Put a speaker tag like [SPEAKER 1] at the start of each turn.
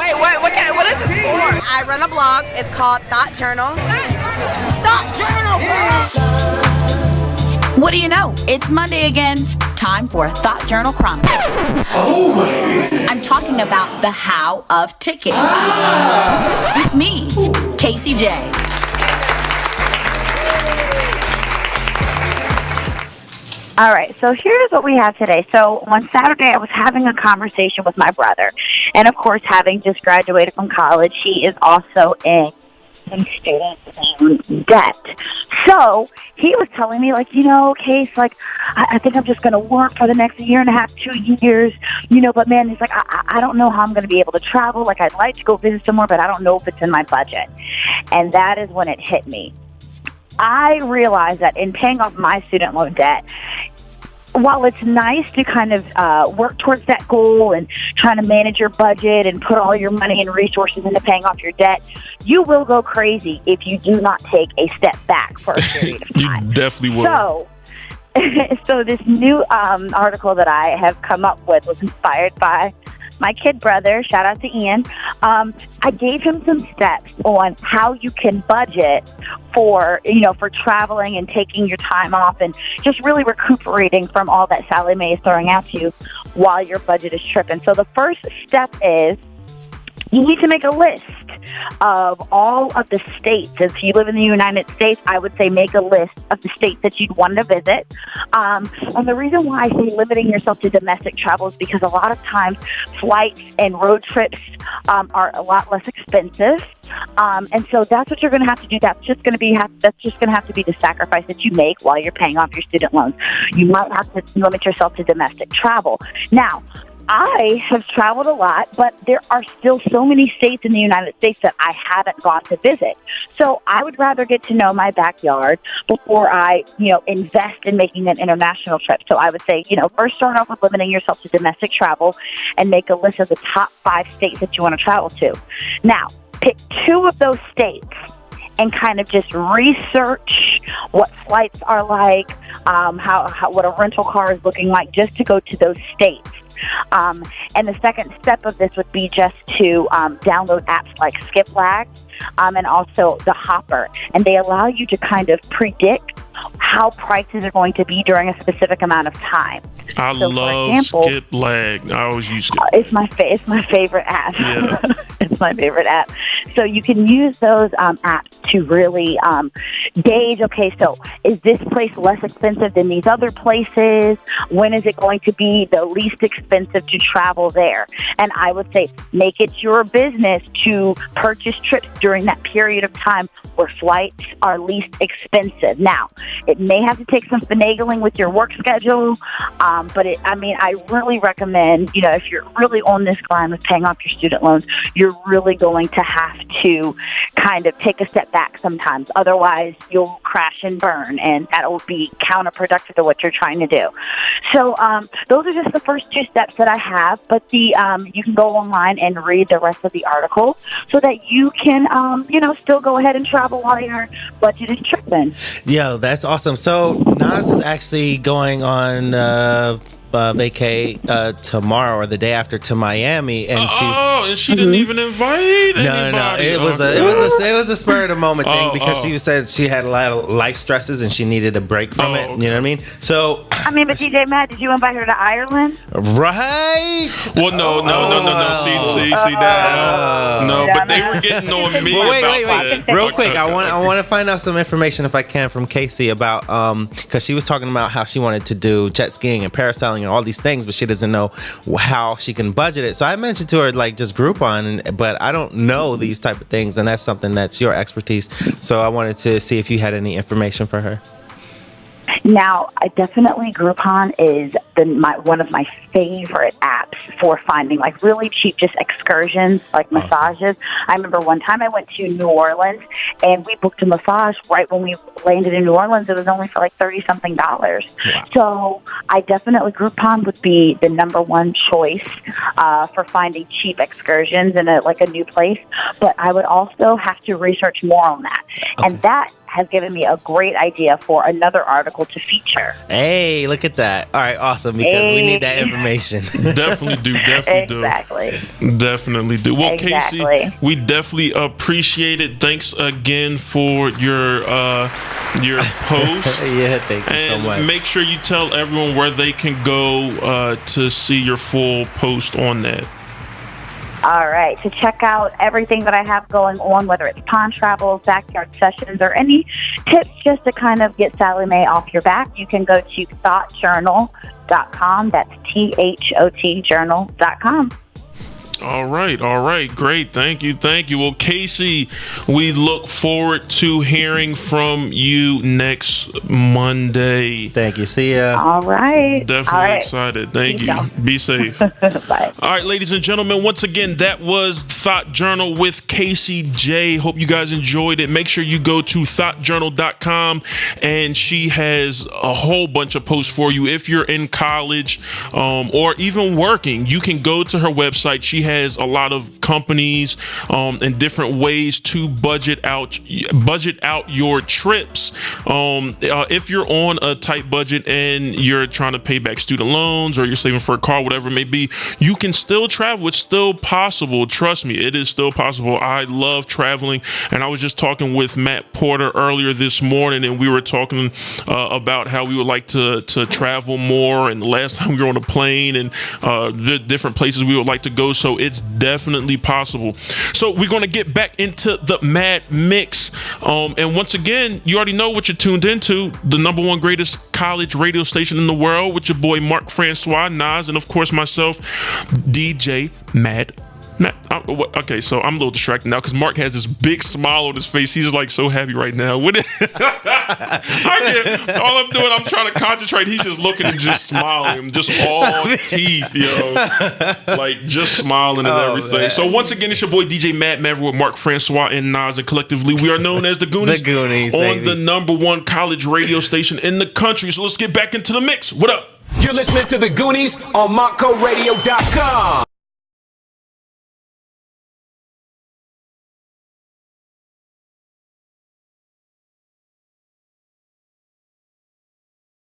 [SPEAKER 1] Wait, what is this for? I run a blog. It's called Thot Journal. Thot Journal!
[SPEAKER 2] What do you know? It's Monday again. Time for Thot Journal Chronicles.
[SPEAKER 3] Oh my!
[SPEAKER 2] I'm talking about the how of ticking. With me, Casey J.
[SPEAKER 4] All right, so here's what we have today. So on Saturday, I was having a conversation with my brother. And, of course, having just graduated from college, he is also in student loan debt. So he was telling me, like, Case, like, I think I'm just going to work for the next year and a half, 2 years, but, man, he's like, I don't know how I'm going to be able to travel. Like, I'd like to go visit somewhere, but I don't know if it's in my budget. And that is when it hit me. I realized that in paying off my student loan debt, while it's nice to kind of work towards that goal and trying to manage your budget and put all your money and resources into paying off your debt, you will go crazy if you do not take a step back for a period of time.
[SPEAKER 3] You definitely will.
[SPEAKER 4] So this new article that I have come up with was inspired by my kid brother. Shout out to Ian. I gave him some steps on how you can budget for traveling and taking your time off and just really recuperating from all that Sally Mae is throwing at you while your budget is tripping. So the first step is you need to make a list of all of the states. If you live in the United States, I would say make a list of the states that you'd want to visit. And the reason why I say limiting yourself to domestic travel is because a lot of times flights and road trips are a lot less expensive. And so that's what you're going to have to do. That's just going to have to be the sacrifice that you make while you're paying off your student loans. You might have to limit yourself to domestic travel. Now, I have traveled a lot, but there are still so many states in the United States that I haven't gone to visit. So I would rather get to know my backyard before I, invest in making an international trip. So I would say, first start off with limiting yourself to domestic travel and make a list of the top 5 states that you want to travel to. Now, pick 2 of those states and kind of just research what flights are like, what a rental car is looking like just to go to those states. And the second step of this would be just to download apps like Skiplag and also the Hopper. And they allow you to kind of predict how prices are going to be during a specific amount of time.
[SPEAKER 3] I love Skiplag. I always use Skiplag.
[SPEAKER 4] It's my favorite app.
[SPEAKER 3] Yeah.
[SPEAKER 4] It's my favorite app. So you can use those apps to really gauge, okay, so is this place less expensive than these other places? When is it going to be the least expensive to travel there? And I would say make it your business to purchase trips during that period of time where flights are least expensive. Now, it may have to take some finagling with your work schedule, but I really recommend, if you're really on this grind with paying off your student loans, you're really going to have to kind of take a step back sometimes. Otherwise, you'll crash and burn, and that will be counterproductive to what you're trying to do. So those are just the first 2 steps that I have, but you can go online and read the rest of the article so that you can, still go ahead and travel while your budget is tripping.
[SPEAKER 5] Yo, that's awesome. So Nas is actually going on vacay tomorrow or the day after to Miami, and
[SPEAKER 3] she didn't even invite anybody.
[SPEAKER 5] No, it was a spur of the moment thing because she said she had a lot of life stresses and she needed a break from it. Okay. You know what I mean? So
[SPEAKER 4] but DJ Matt, did you invite her to Ireland?
[SPEAKER 5] Right.
[SPEAKER 3] Well, no. See that? No, but they were getting on me.
[SPEAKER 5] Wait. Real quick, I want to find out some information if I can from Casey about because she was talking about how she wanted to do jet skiing and parasailing and all these things, but she doesn't know how she can budget it. So I mentioned to her like just Groupon, but I don't know these type of things, and that's something that's your expertise. So I wanted to see if you had any information for her.
[SPEAKER 4] Now, I definitely Groupon is one of my favorite apps for finding like really cheap just excursions, like massages. I remember one time I went to New Orleans and we booked a massage right when we landed in New Orleans. It was only for like $30-something. Wow. So I definitely Groupon would be the number one choice for finding cheap excursions in a new place. But I would also have to research more on that. Okay. And that has given me a great idea for another article to feature.
[SPEAKER 5] Hey, look at that. All right, awesome. awesome because we need that information.
[SPEAKER 3] Definitely do. Definitely
[SPEAKER 4] Exactly.
[SPEAKER 3] do. Definitely do. Well,
[SPEAKER 4] Exactly.
[SPEAKER 3] Casey, we definitely appreciate it. Thanks again for your post.
[SPEAKER 5] Yeah, thank you so
[SPEAKER 3] And
[SPEAKER 5] much.
[SPEAKER 3] make sure you tell everyone where they can go to see your full post on that.
[SPEAKER 4] All right. To check out everything that I have going on, whether it's pond travels, backyard sessions, or any tips just to kind of get Sally Mae off your back, you can go to thotjournal.com. That's THOT journal.com.
[SPEAKER 3] All right, great. Thank you. Well, Casey, we look forward to hearing from you next Monday.
[SPEAKER 5] Thank you. See ya.
[SPEAKER 4] All right.
[SPEAKER 3] Definitely
[SPEAKER 4] All right.
[SPEAKER 3] excited. Thank
[SPEAKER 4] Peace
[SPEAKER 3] you.
[SPEAKER 4] out.
[SPEAKER 3] Be safe.
[SPEAKER 4] Bye.
[SPEAKER 3] All right, ladies and gentlemen, once again, that was Thot Journal with Casey J. Hope you guys enjoyed it. Make sure you go to thotjournal.com, and she has a whole bunch of posts for you. If you're in college or even working, you can go to her website. She has a lot of companies and different ways to budget out your trips. If you're on a tight budget and you're trying to pay back student loans or you're saving for a car, whatever it may be, you can still travel. It's still possible. Trust me, it is still possible. I love traveling, and I was just talking with Matt Porter earlier this morning, and we were talking about how we would like to travel more, and the last time we were on a plane, and the different places we would like to go. So it's definitely possible. So we're going to get back into the Mad Mix. And once again, you already know what you're tuned into. The #1 greatest college radio station in the world with your boy Mark Francois, Nas, and of course myself, DJ Mad. Okay, so I'm a little distracted now because Mark has this big smile on his face. He's just like so happy right now. All I'm doing, I'm trying to concentrate. He's just looking and just smiling, just all teeth, yo, like just smiling and everything.
[SPEAKER 5] Man.
[SPEAKER 3] So once again, it's your boy DJ Mad Maverick with Mark Francois and Nas, and collectively we are known as the Gooniez.
[SPEAKER 5] The Gooniez,
[SPEAKER 3] on
[SPEAKER 5] baby.
[SPEAKER 3] the #1 college radio station in the country. So let's get back into the mix. What up?
[SPEAKER 6] You're listening to the Gooniez on MarcoRadio.com.